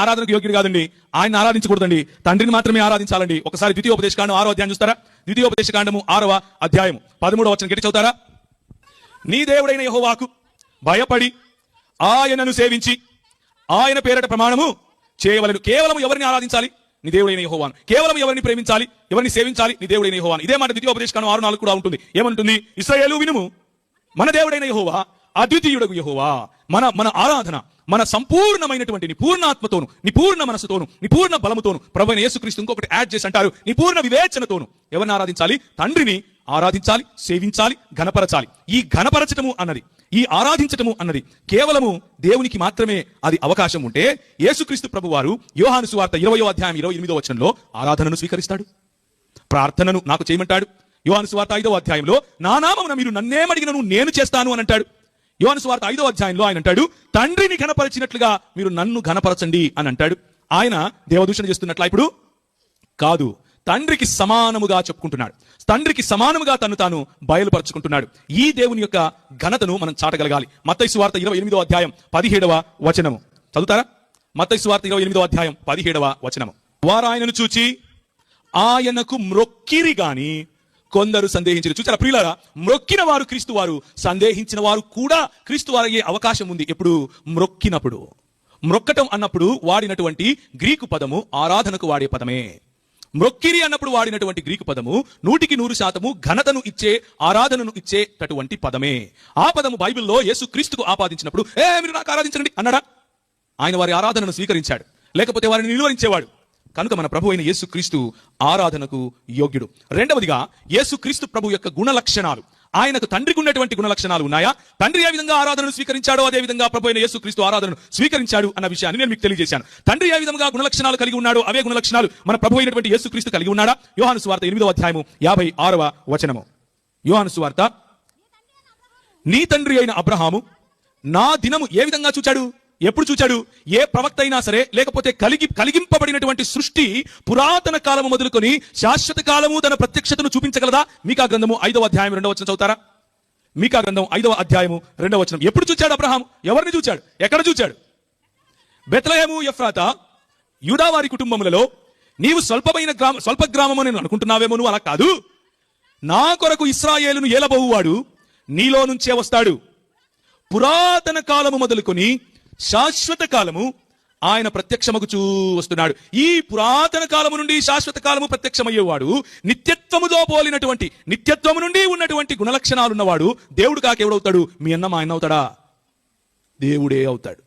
ఆరాధనకు యోగ్యుడు కాదండి, ఆయన ఆరాధించకూడదండి, తండ్రిని మాత్రమే ఆరాధించాలండి. ఒకసారి ద్వితీయోపదేశకాండం 6వ అధ్యాయం చూస్తారా? ద్వితీయోపదేశకాండము 6వ అధ్యాయం 13వ వచనం గట్టి చదువుతారా? నీ దేవుడైన యెహోవాకు భయపడి ఆయనను సేవించి ఆయన పేరట ప్రమాణము చేయవలెను. కేవలం ఎవరిని ఆరాధించాలి? నీ దేవుడైన యెహోవాను. కేవలం ఎవరిని ప్రేమించాలి? ఎవరిని సేవించాలి? నీ దేవుడైన యెహోవాను. ఇదే మాట ద్వితీయోపదేశకాండం 6:4 కూడా ఉంటుంది. ఏమంటుంది? ఇశ్రాయేలు వినుము, మన దేవుడైన యెహోవా అద్వితీయుడగు యెహోవా. మన ఆరాధన మన సంపూర్ణమైనటువంటి నీ పూర్ణాత్మతోను, నీ పూర్ణ మనసుతోను, నీ పూర్ణ బలముతోను, ప్రభువైన యేసుక్రీస్తు ఇంకొకటి యాడ్ చేసి అంటారు, నీ పూర్ణ వివేచనతోను ఎవరిని ఆరాధించాలి? తండ్రిని ఆరాధించాలి, సేవించాలి, ఘనపరచాలి. ఈ ఘనపరచటము అన్నది, ఈ ఆరాధించటము అన్నది కేవలము దేవునికి మాత్రమే అది అవకాశం ఉంటే, యేసుక్రీస్తు ప్రభు వారు యోహాను సువార్త 20వ అధ్యాయం 28వ వచనంలో ఆరాధనను స్వీకరిస్తాడు, ప్రార్థనను నాకు చేయమంటాడు. యోహాను సువార్త 5వ అధ్యాయంలో నా నామమున మీరు నన్నేమడిగినను నేను చేస్తాను అని అంటాడు. యోహాను సువార్త 5వ అధ్యాయంలో ఆయన అంటాడు, తండ్రిని ఘనపరచినట్లుగా మీరు నన్ను ఘనపరచండి అని అంటాడు. ఆయన దేవదూషణ చేస్తున్నట్లా? ఇప్పుడు కాదు, తండ్రికి సమానముగా చెప్పుకుంటున్నాడు, తండ్రికి సమానముగా తను తాను బయలుపరుచుకుంటున్నాడు. ఈ దేవుని యొక్క ఘనతను మనం చాటగలగాలి. మత్తయి సువార్త 28వ అధ్యాయం 17వ వచనము చదువుతారా? మత్తయి సువార్త 28వ అధ్యాయం 17వ వచనము. వారు ఆయనను చూచి ఆయనకు మ్రొక్కిరి గాని కొందరు సందేహించారు. చూచారా ప్రియులారా? మ్రొక్కిన వారు క్రీస్తు వారు, సందేహించిన వారు కూడా క్రీస్తు వారు అయ్యే అవకాశం ఉంది. ఎప్పుడు? మ్రొక్కినప్పుడు. మ్రొక్కటం అన్నప్పుడు వాడినటువంటి గ్రీకు పదము ఆరాధనకు వాడే పదమే. మ్రొక్కిరి అన్నప్పుడు వాడినటువంటి గ్రీకు పదము 100% ఘనతను ఇచ్చే, ఆరాధనను ఇచ్చేటటువంటి పదమే. ఆ పదము బైబిల్లో యేసు క్రీస్తుకు ఆపాదించినప్పుడు మీరు నాకు ఆరాధించండి అన్నాడా? ఆయన వారి ఆరాధనను స్వీకరించాడు, లేకపోతే వారిని నిలువరించేవాడు. కనుక మన ప్రభు అయిన యేసు క్రీస్తు ఆరాధనకు యోగ్యుడు. రెండవదిగా యేసు క్రీస్తు ప్రభు యొక్క గుణ లక్షణాలు. ఆయనకు తండ్రికి ఉన్నటువంటి గుణ లక్షణాలు ఉన్నాయా? తండ్రి ఏ విధంగా ఆరాధనను స్వీకరించాడో అదే విధంగా ప్రభు అయిన యేసు క్రీస్తు ఆరాధనను స్వీకరించాడు అన్న విషయాన్ని నేను మీకు తెలియజేశాను. తండ్రి ఏ విధంగా గుణ లక్షణాలు కలిగి ఉన్నాడో అవే గుణ లక్షణాలు మన ప్రభు అయినటువంటి యేసు క్రీస్తు కలిగి ఉన్నాడా? యోహాను సువార్త 8వ అధ్యాయము 56వ వచనము. యోహాను సువార్త, నీ తండ్రి అయిన అబ్రహాము నా దినము ఏ విధంగా చూచాడు? ఎప్పుడు చూచాడు? ఏ ప్రవక్త అయినా సరే, లేకపోతే కలిగింపబడినటువంటి సృష్టి పురాతన కాలము మొదలుకొని శాశ్వత కాలము తన ప్రత్యక్షతను చూపించగలదా? మీకా గ్రంథము 5వ అధ్యాయం 2వ వచనం చదువుతారా? మీకా గ్రంథం 5వ అధ్యాయము 2వ వచనం. ఎప్పుడు చూచాడు అబ్రహాం? ఎవరిని చూచాడు? ఎక్కడ చూచాడు? బెత్లెహేము ఎఫ్రాతా యూదా వారి కుటుంబములలో నీవు స్వల్ప గ్రామము నేను అనుకుంటున్నావేమో, నువ్వు అలా కాదు. నా కొరకు ఇశ్రాయేలును ఏలబోవువాడు నీలో నుంచే వస్తాడు. పురాతన కాలము మొదలుకొని శాశ్వత కాలము ఆయన ప్రత్యక్షమగుచూ వస్తున్నాడు. ఈ పురాతన కాలము నుండి శాశ్వత కాలము ప్రత్యక్షమయ్యేవాడు నిత్యత్వముతో పోలినటువంటి, నిత్యత్వము నుండి ఉన్నటువంటి గుణలక్షణాలున్నవాడు దేవుడు కాక ఎవడవుతాడు? మీ అన్న మా ఆయన అవుతాడా? దేవుడే అవుతాడు.